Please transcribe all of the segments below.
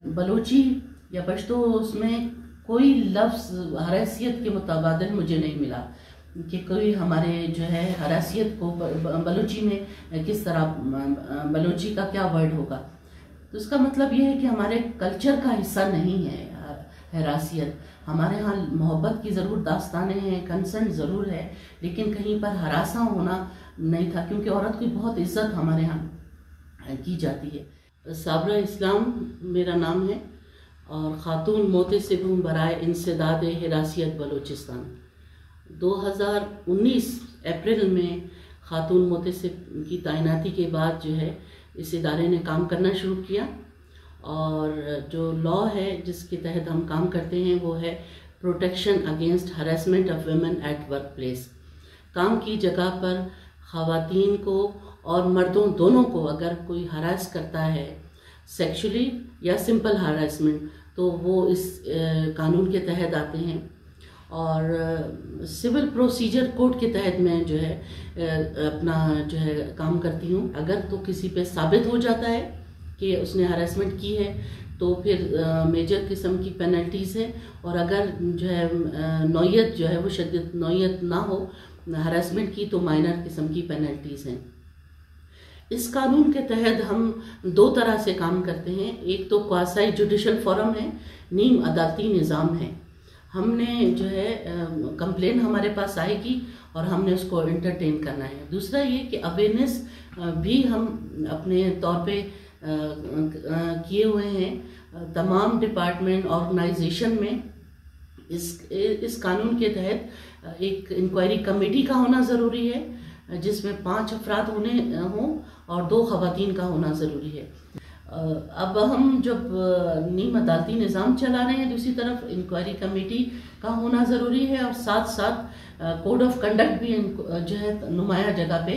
बलूची या पश्तो उसमें कोई लफ्ज़ हरासियत के मुताबादिल मुझे नहीं मिला कि कोई हमारे जो है हरासियत को बलूची में किस तरह बलूची का क्या वर्ड होगा। तो इसका मतलब ये है कि हमारे कल्चर का हिस्सा नहीं है हरासियत। हमारे यहाँ मोहब्बत की ज़रूर दास्तानें हैं, कंसेंट ज़रूर है, लेकिन कहीं पर हरासा होना नहीं था, क्योंकि औरत की बहुत इज्जत हमारे यहाँ की जाती है। साबरा इस्लाम मेरा नाम है और ख़ातून मोतसिब बराए इंसदाद हिरासियत बलूचिस्तान। 2019 अप्रैल में ख़ातून मोतसिब की तैनाती के बाद जो है इस इदारे ने काम करना शुरू किया, और जो लॉ है जिसके तहत हम काम करते हैं वो है protection against harassment of women at work place. काम की जगह पर ख़वातीन को और मर्दों दोनों को अगर कोई हरास करता है सेक्सुअली या सिंपल हरासमेंट, तो वो इस कानून के तहत आते हैं। और सिविल प्रोसीजर कोड के तहत मैं जो है अपना जो है काम करती हूँ। अगर तो किसी पे साबित हो जाता है कि उसने हरासमेंट की है तो फिर मेजर किस्म की पेनल्टीज़ है, और अगर जो है नौयत जो है वो शदीद नौयत ना हो हरासमेंट की तो माइनर किस्म की पेनल्टीज़ हैं। इस कानून के तहत हम दो तरह से काम करते हैं। एक तो क्वासाई जुडिशल फोरम है, नीम अदालती निज़ाम है। हमने जो है कंप्लेन हमारे पास आएगी और हमने उसको एंटरटेन करना है। दूसरा ये कि अवेयरनेस भी हम अपने तौर पे किए हुए हैं। तमाम डिपार्टमेंट ऑर्गेनाइजेशन में इस कानून के तहत एक इंक्वायरी कमेटी का होना ज़रूरी है, जिसमें 5 अफराद हों और 2 ख़वातीन का होना ज़रूरी है। अब हम जब नीम अदालती निज़ाम चला रहे हैं, दूसरी तरफ इंक्वायरी कमेटी का होना ज़रूरी है, और साथ साथ कोड ऑफ कंडक्ट भी जो है नुमाया जगह पे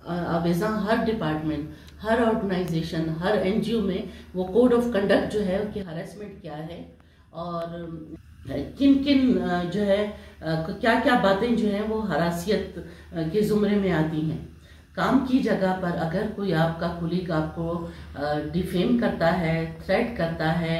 आवेज़ा हर डिपार्टमेंट, हर ऑर्गेनाइजेशन, हर NGO में वो कोड ऑफ कंडक्ट जो है कि हरासमेंट क्या है और किन किन जो है क्या क्या बातें जो हैं वो हरासियत के ज़ुमरे में आती हैं। काम की जगह पर अगर कोई आपका कुलीग आपको डिफेम करता है, थ्रेट करता है,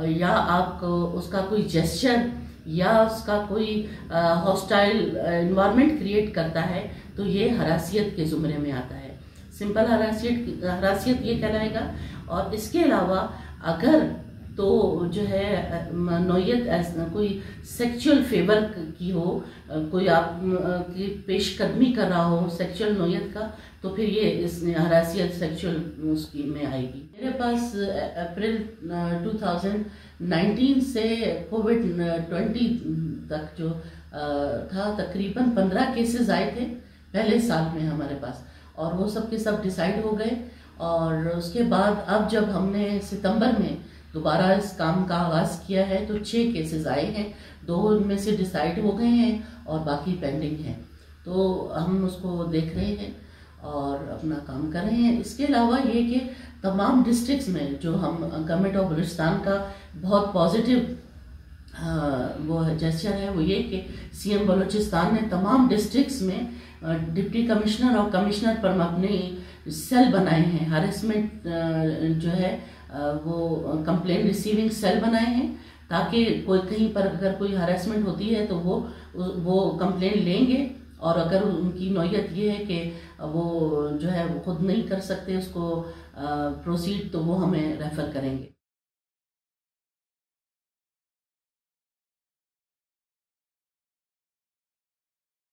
या आपको उसका कोई जेस्चर या उसका कोई हॉस्टाइल एनवायरनमेंट क्रिएट करता है, तो ये हरासियत के ज़ुमरे में आता है। सिंपल हरासियत ये कहलाएगा। और इसके अलावा अगर तो जो है नौयत कोई सेक्सुअल फेवर की हो, कोई आप की पेशकदमी कर रहा हो सेक्सुअल नौयत का, तो फिर ये इस हरासियत सेक्सुअल उसकी में आएगी। मेरे पास अप्रैल 2019 से कोविड-20 तक जो था तकरीबन 15 केसेस आए थे पहले साल में हमारे पास, और वो सब के सब डिसाइड हो गए। और उसके बाद अब जब हमने सितंबर में दोबारा इस काम का आगाज़ किया है तो 6 केसेस आए हैं, 2 उनमें से डिसाइड हो गए हैं और बाकी पेंडिंग हैं। तो हम उसको देख रहे हैं और अपना काम कर रहे हैं। इसके अलावा ये कि तमाम डिस्ट्रिक्ट्स में जो हम गवर्नमेंट ऑफ बलूचिस्तान का बहुत पॉजिटिव वो जेस्चर है वो ये कि CM बलूचिस्तान ने तमाम डिस्ट्रिक्ट्स में डिप्टी कमिश्नर और कमिश्नर पर अपने सेल बनाए हैं। हरासमेंट जो है वो कंप्लेन रिसीविंग सेल बनाए हैं, ताकि कोई कहीं पर अगर कोई हरासमेंट होती है तो वो कंप्लेन लेंगे, और अगर उनकी नौयत ये है कि वो जो है वो खुद नहीं कर सकते उसको प्रोसीड, तो वो हमें रेफ़र करेंगे।